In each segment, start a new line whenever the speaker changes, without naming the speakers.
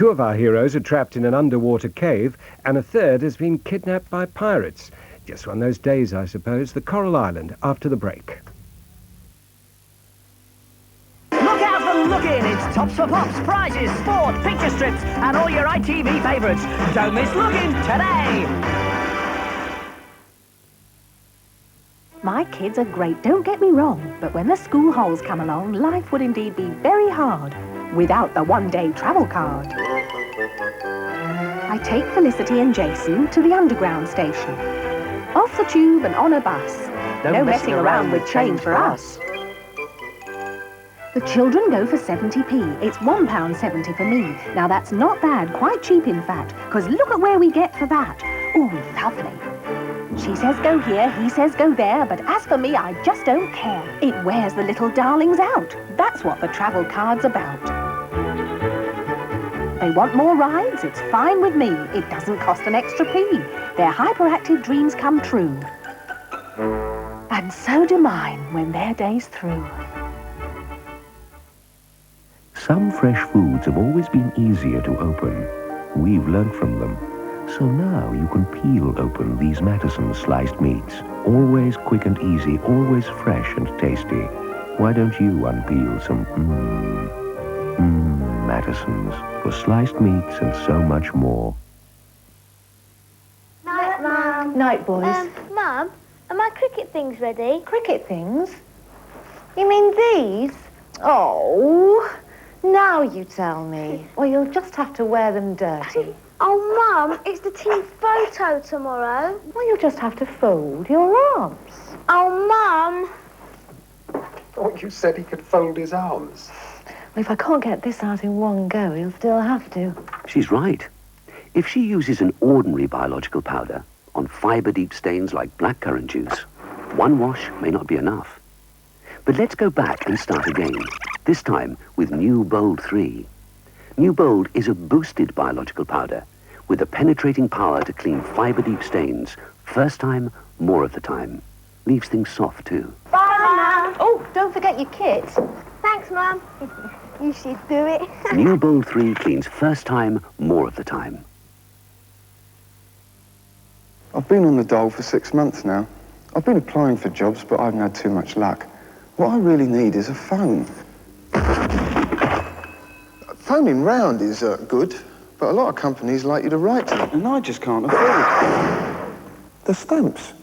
Two of our heroes are trapped in an underwater cave, and a third has been kidnapped by pirates. Just one of those days, I suppose. The Coral Island, after the break.
Look out and look in. It's Tops for Pops, prizes, sport, picture strips, and all your ITV favourites. Don't miss looking today.
My kids are great, don't get me wrong, but when the school holes come along, life would indeed be very hard without the one-day travel card. I take Felicity and Jason to the underground station. Off the tube and on a bus. No messing around with change for us. The children go for 70p. It's £1.70 for me. Now that's not bad, quite cheap in fact, because look at where we get for that. Ooh, lovely. She says go here, he says go there, but as for me, I just don't care. It wears the little darlings out. That's what the travel card's about. They want more rides? It's fine with me. It doesn't cost an extra p. Their hyperactive dreams come true. And so do mine when their day's through.
Some fresh foods have always been easier to open. We've learned from them. So now you can peel open these Matteson sliced meats. Always quick and easy, always fresh and tasty. Why don't you unpeel some Mattesons for sliced meats and so much more.
Night, Mum.
Night, boys.
Mum, are my cricket things ready?
Cricket things? You mean these? Oh, now you tell me. Well, you'll just have to wear them dirty.
Oh, Mum, it's the team photo tomorrow.
Well, you'll just have to fold your arms.
Oh, Mum.
Oh, you said he could fold his arms.
Well, if I can't get this out in one go, he'll still have to.
She's right. If she uses an ordinary biological powder on fibre-deep stains like blackcurrant juice, one wash may not be enough. But let's go back and start again, this time with New Bold 3. New Bold is a boosted biological powder with a penetrating power to clean fibre-deep stains. First time, more of the time. Leaves things soft, too.
Bye, Mum.
Oh, don't forget your kit.
Thanks, Mum. You should do it.
New Bold 3 cleans first time, more of the time.
I've been on the dole for 6 months now. I've been applying for jobs, but I haven't had too much luck. What I really need is a phone. Phoning round is good, but a lot of companies like you to write to them, and I just can't afford it. The stamps.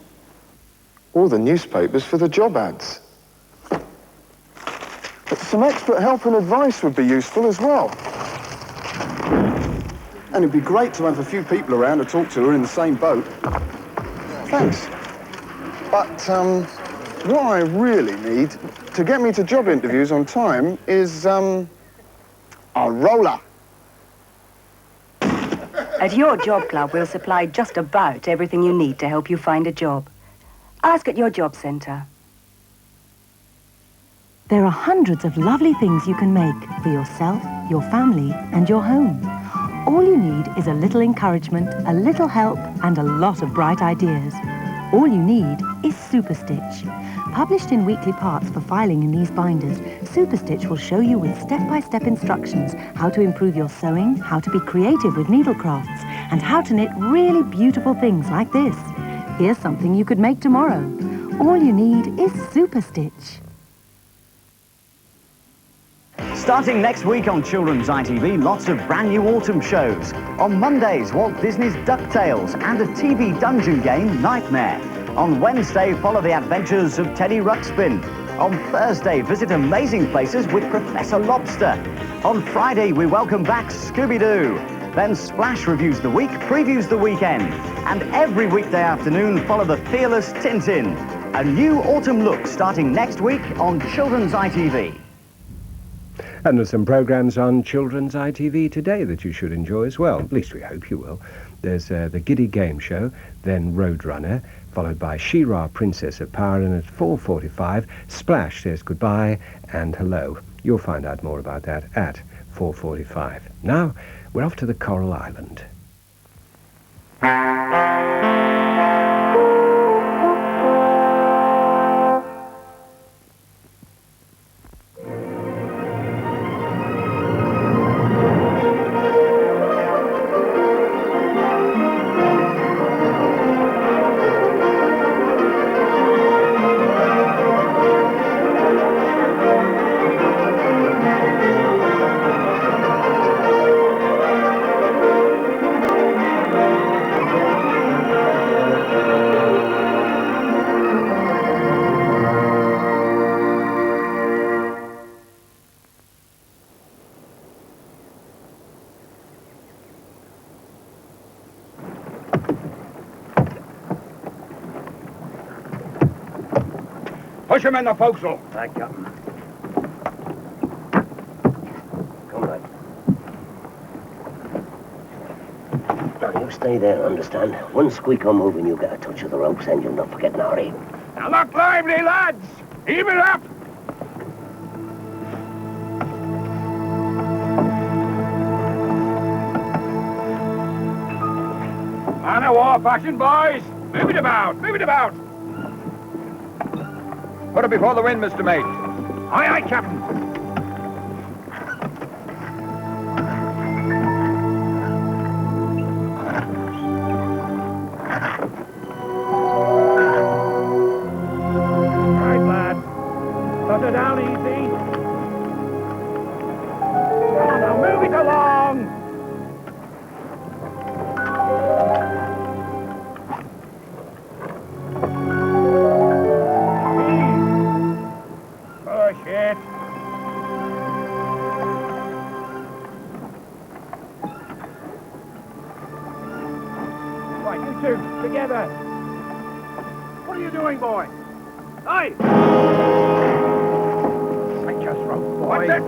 Or the newspapers for the job ads. But some expert help and advice would be useful as well. And it'd be great to have a few people around to talk to who are in the same boat. Thanks. But, what I really need to get me to job interviews on time is, a roller.
At your job club, we'll supply just about everything you need to help you find a job. Ask at your job centre.
There are hundreds of lovely things you can make for yourself, your family, and your home. All you need is a little encouragement, a little help, and a lot of bright ideas. All you need is Superstitch. Published in weekly parts for filing in these binders, Superstitch will show you with step-by-step instructions how to improve your sewing, how to be creative with needlecrafts, and how to knit really beautiful things like this. Here's something you could make tomorrow. All you need is Superstitch.
Starting next week on Children's ITV, lots of brand new autumn shows. On Mondays, Walt Disney's DuckTales and a TV dungeon game, Nightmare. On Wednesday, follow the adventures of Teddy Ruxpin. On Thursday, visit amazing places with Professor Lobster. On Friday, we welcome back Scooby-Doo. Then Splash reviews the week, previews the weekend. And every weekday afternoon, follow the fearless Tintin. A new autumn look starting next week on Children's ITV.
And there's some programmes on Children's ITV today that you should enjoy as well. At least we hope you will. There's the Giddy Game Show, then Roadrunner, followed by She-Ra, Princess of Power, and at 4:45, Splash says goodbye and hello. You'll find out more about that at 4:45. Now, we're off to the Coral Island.
Push him in the forecastle.
Right, Captain. Come, lad. Now, you stay there, understand? One squeak or move and you get a touch of the ropes end, you'll not forget Nari.
Now look lively, lads! Heave it up! Man of war fashion, boys! Move it about! Move it about! Put it before the wind, Mr. Mate. Aye, aye, Captain. Right, lads. Put her down easy. Now move it along! Push it. Right, you two, together. What are you doing, boy? Aye! Take your throat, boy. What's it?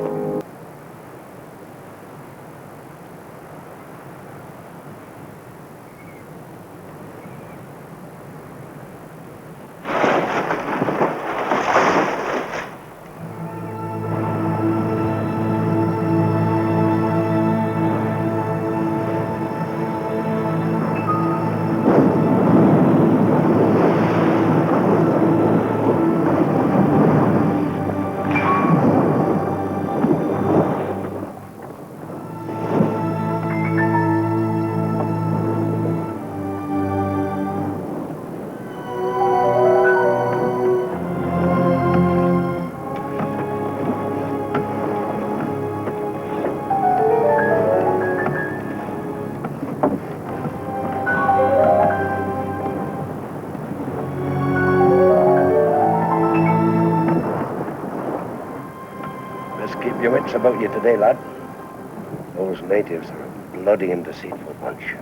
Keep your wits about you today, lad. Those natives are a bloody and deceitful bunch.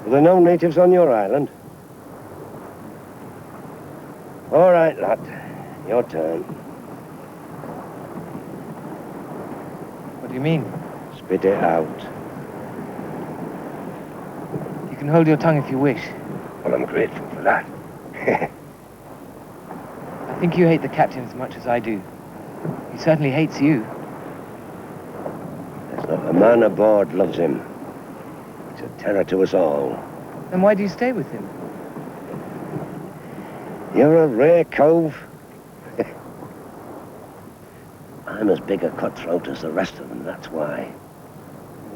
Are there no natives on your island? All right, lad. Your turn.
What do you mean?
Spit it out.
You can hold your tongue if you wish.
Well, I'm grateful for that.
I think you hate the captain as much as I do. He certainly hates you.
There's not a man aboard loves him. He's a terror to us all.
Then why do you stay with him?
You're a rare cove. I'm as big a cutthroat as the rest of them, that's why.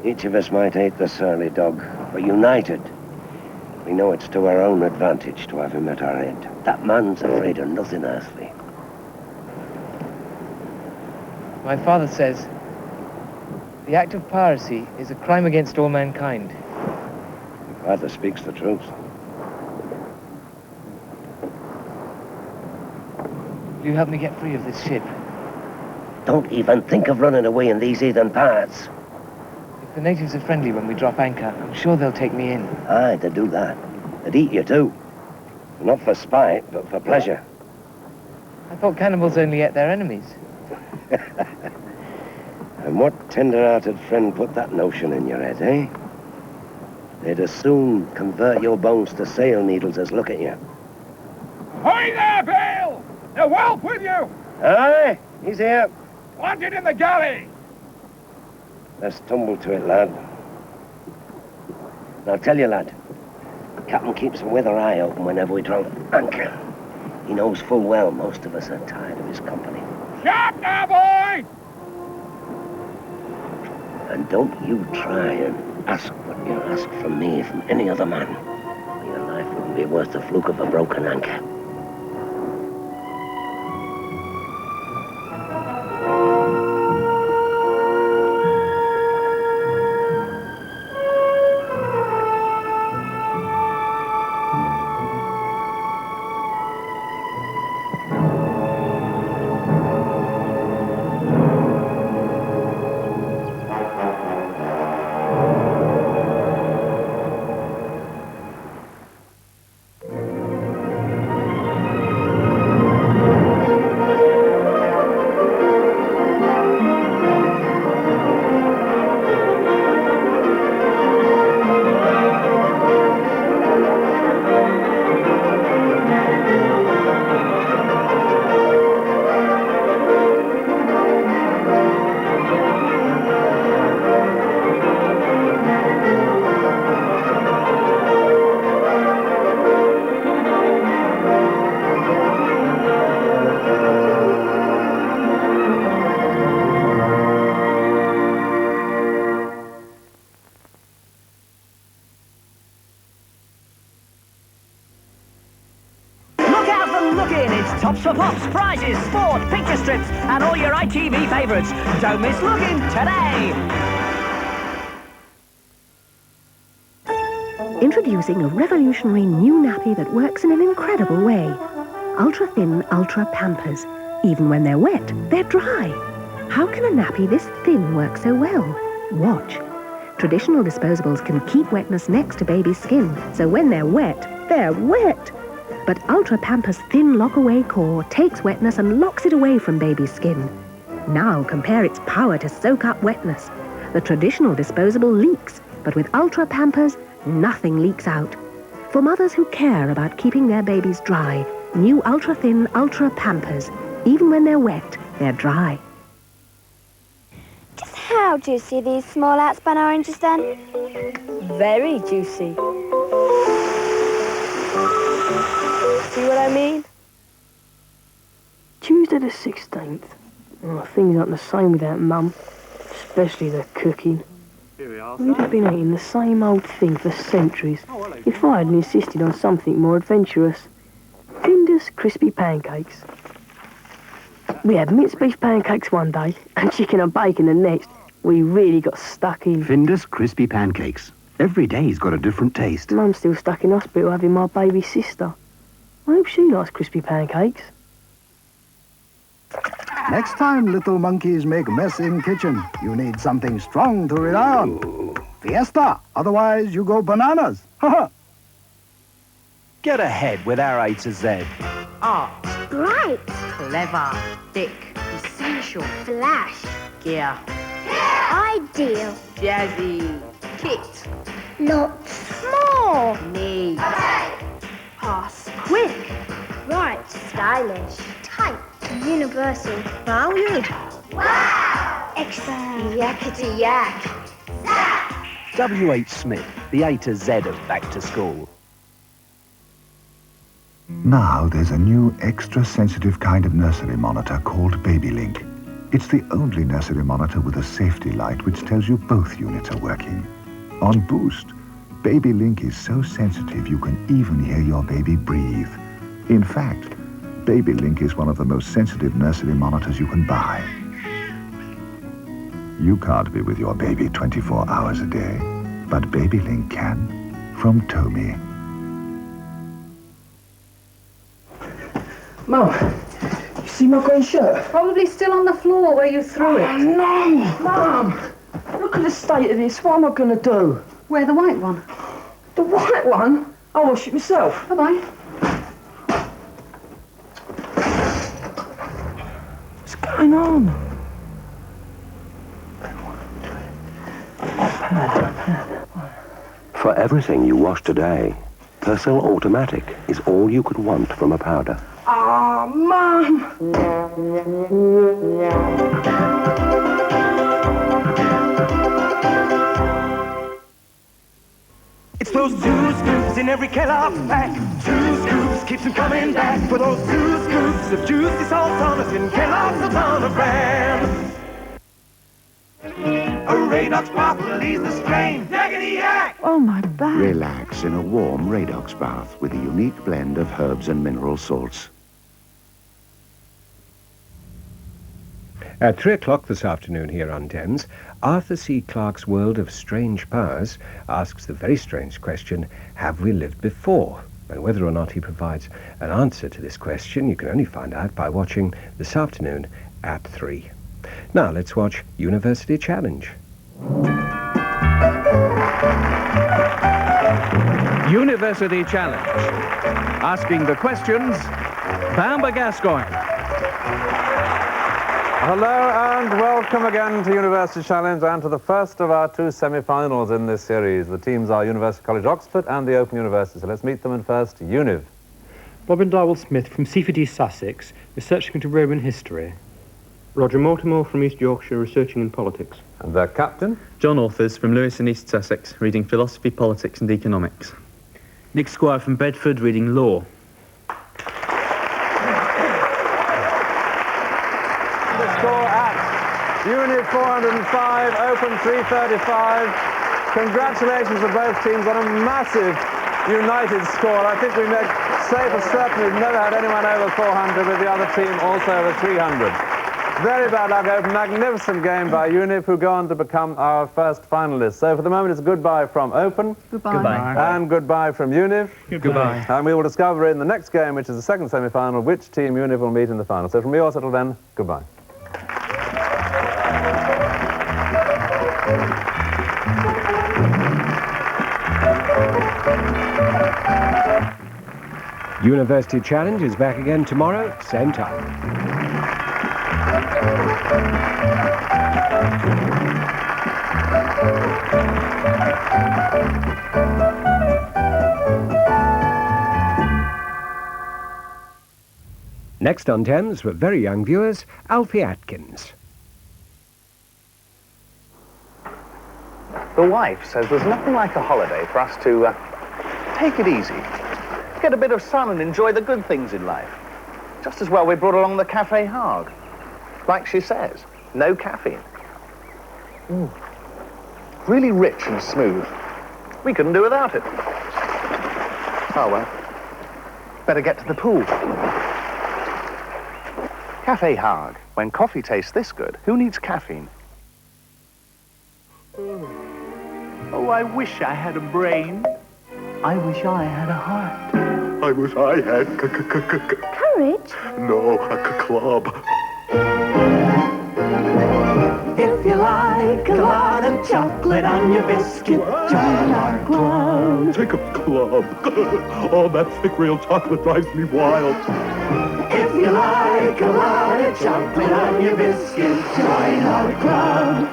Each of us might hate the surly dog, but united, we know it's to our own advantage to have him at our head. That man's afraid of nothing earthly.
My father says the act of piracy is a crime against all mankind.
Your father speaks the truth.
Will you help me get free of this ship?
Don't even think of running away in these heathen parts.
If the natives are friendly when we drop anchor, I'm sure they'll take me in.
Aye, they'd do that. They'd eat you too. Not for spite, but for pleasure.
I thought cannibals only ate their enemies.
And what tender-hearted friend put that notion in your head, eh? They'd as soon convert your bones to sail needles as look at you.
Ahoy there, Bill! The whelp with you!
Aye, he's here.
Wanted in the galley!
Let's tumble to it, lad. Now, I'll tell you, lad, Captain keeps a weather eye open whenever we drop anchor. He knows full well most of us are tired of his company.
Sharp now, boy!
And don't you try and ask what you ask from me from any other man. Your life wouldn't be worth the fluke of a broken anchor.
a look in. It's tops for pops, prizes, sport, picture strips, and all your ITV favourites. Don't miss looking today.
Introducing a revolutionary new nappy that works in an incredible way. Ultra thin, ultra Pampers. Even when they're wet, they're dry. How can a nappy this thin work so well? Watch. Traditional disposables can keep wetness next to baby's skin, so when they're wet, they're wet. But Ultra Pampers' thin lock-away core takes wetness and locks it away from baby's skin. Now compare its power to soak up wetness. The traditional disposable leaks, but with Ultra Pampers, nothing leaks out. For mothers who care about keeping their babies dry, new ultra-thin Ultra Pampers. Even when they're wet, they're dry.
Just how juicy are these small outspan oranges then?
Very juicy. See what I mean?
Tuesday the 16th. Oh, things aren't the same without Mum, especially the cooking. We'd have been eating the same old thing for centuries if I hadn't insisted on something more adventurous. Findus crispy pancakes. We had minced beef pancakes one day and chicken and bacon the next. We really got stuck in.
Findus crispy pancakes. Every day's got a different taste.
Mum's still stuck in hospital having my baby sister. I hope she likes crispy pancakes.
Next time little monkeys make mess in kitchen, you need something strong to rely on. Fiesta, otherwise you go bananas. Ha.
Get ahead with our A to Z.
Art.
Bright.
Clever. Thick. Essential.
Flash.
Gear.
Ideal.
Jazzy. Kit.
Lots more.
Need.
Pass. Quick. Right. Stylish. Tight. Universal.
Valued.
Wow. Extra. Yakety yak. Zap.
W.H. Smith, the A to Z of back to school.
Now there's a new extra-sensitive kind of nursery monitor called BabyLink. It's the only nursery monitor with a safety light which tells you both units are working. On boost, BabyLink is so sensitive you can even hear your baby breathe. In fact, BabyLink is one of the most sensitive nursery monitors you can buy. You can't be with your baby 24 hours a day, but BabyLink can. From Thames.
Mum, you see my green shirt?
Probably still on the floor where you threw it.
No! Mum! Look at the state of this. What am I going to do?
Wear the white one.
The white one? I'll wash it myself.
Bye-bye.
What's going on?
For everything you wash today, Persil Automatic is all you could want from a powder.
Ah, Mum!
It's those 2 scoops in every Kellogg's pack. 2 scoops keeps them coming back for those 2 scoops of juicy salt in Kellogg's Sultana brand. A Radox pop will ease the strain. Yakety yak!
Oh, my back.
Relax in a warm Radox bath with a unique blend of herbs and mineral salts.
At 3 o'clock this afternoon here on Thames, Arthur C. Clarke's World of Strange Powers asks the very strange question, have we lived before? And whether or not he provides an answer to this question, you can only find out by watching this afternoon at 3. Now let's watch University Challenge.
University Challenge. Asking the questions, Bamba Gascoigne.
Hello and welcome again to University Challenge and to the first of our 2 semi-finals in this series. The teams are University College Oxford and the Open University. So let's meet them, and first, Univ.
Robin Darwell-Smith from Seaford East Sussex, researching into Roman history. Roger Mortimer from East Yorkshire, researching in politics.
And their captain?
John Authors from Lewis in East Sussex, reading philosophy, politics and economics.
Nick Squire from Bedford, reading law.
The score at Univ 405, Open 335. Congratulations to both teams on a massive united score. I think we make say for certain we've never had anyone over 400 with the other team also over 300. Very bad luck. A magnificent game by Univ, who go on to become our first finalists. So for the moment, it's goodbye from Open.
Goodbye. Goodbye.
And goodbye from Univ.
Goodbye.
And we will discover in the next game, which is the second semi-final, which team Univ will meet in the final. So from me also till then, goodbye.
University Challenge is back again tomorrow, same time. Next on Thames, for very young viewers, Alfie Atkins.
The wife says there's nothing like a holiday for us to take it easy, get a bit of sun and enjoy the good things in life. Just as well we brought along the Café Hague. Like she says, no caffeine. Really rich and smooth. We couldn't do without it. Oh well, better get to the pool. Café Hague. When coffee tastes this good, who needs caffeine?
Oh, I wish I had a brain. I wish I had a heart.
I wish I had
Courage?
No, a club.
If you like a lot of chocolate on your biscuit, join our club.
Take a club. Oh, that thick real chocolate drives me wild.
If you like a lot of chocolate on your biscuit, join our club.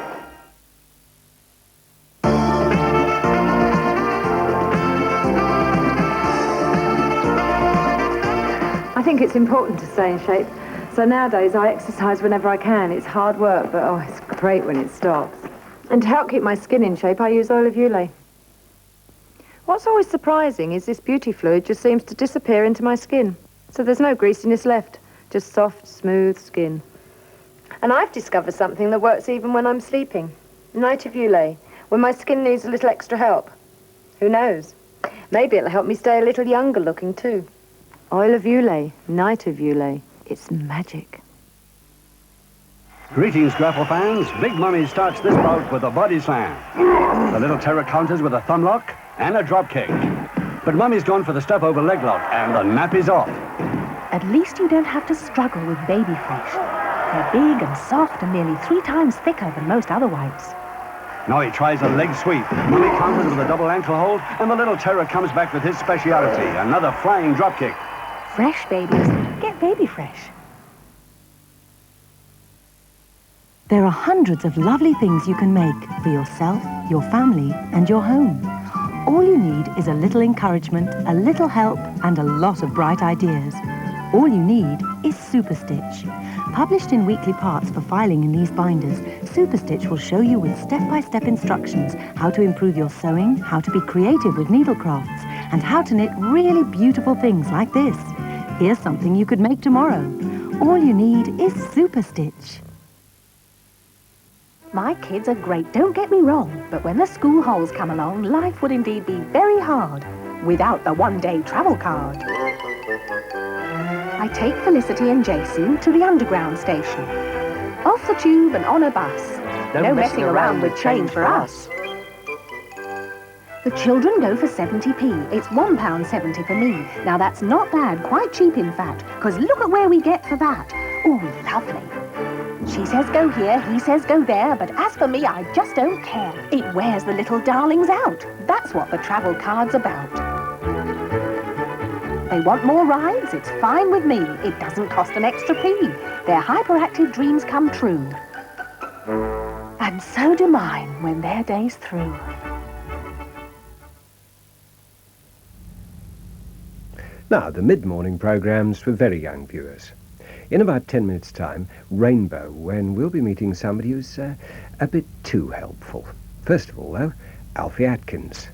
I think it's important to stay in shape. So nowadays I exercise whenever I can. It's hard work, but oh, it's great when it stops. And to help keep my skin in shape, I use oil of Ulay. What's always surprising is this beauty fluid just seems to disappear into my skin. So there's no greasiness left, just soft, smooth skin. And I've discovered something that works even when I'm sleeping. Night of Ulay, when my skin needs a little extra help. Who knows? Maybe it'll help me stay a little younger looking too. Oil of Ulay, Night of Ulay. It's magic.
Greetings, Grapple fans. Big Mummy starts this bout with a body slam. The little terror counters with a thumb lock and a drop kick. But Mummy's gone for the step over leg lock, and the nappy's off.
At least you don't have to struggle with Baby Fresh. They're big and soft and nearly 3 times thicker than most other wipes.
Now he tries a leg sweep. Mummy counters with a double ankle hold, and the little terror comes back with his speciality, another flying drop kick.
Fresh babies, get Baby Fresh. There are hundreds of lovely things you can make for yourself, your family, and your home. All you need is a little encouragement, a little help, and a lot of bright ideas. All you need is Super Stitch. Published in weekly parts for filing in these binders, Super Stitch will show you with step-by-step instructions how to improve your sewing, how to be creative with needlecrafts, and how to knit really beautiful things like this. Here's something you could make tomorrow. All you need is Super Stitch. My kids are great, don't get me wrong, but when the school holes come along, life would indeed be very hard without the one-day travel card. I take Felicity and Jason to the Underground station. Off the tube and on a bus. No messing around with change for us. The children go for 70p. It's £1.70 for me. Now that's not bad, quite cheap in fact, because look at where we get for that. Oh, lovely. She says go here, he says go there, but as for me, I just don't care. It wears the little darlings out. That's what the travel card's about. They want more rides? It's fine with me. It doesn't cost an extra p. Their hyperactive dreams come true. And so do mine when their day's through.
Now, the mid-morning programmes for very young viewers. In about 10 minutes' time, Rainbow, when we'll be meeting somebody who's a bit too helpful. First of all, though, Alfie Atkins.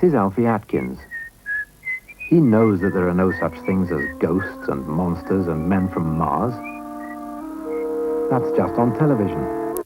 This is Alfie Atkins. He knows that there are no such things as ghosts and monsters and men from Mars. That's just on television.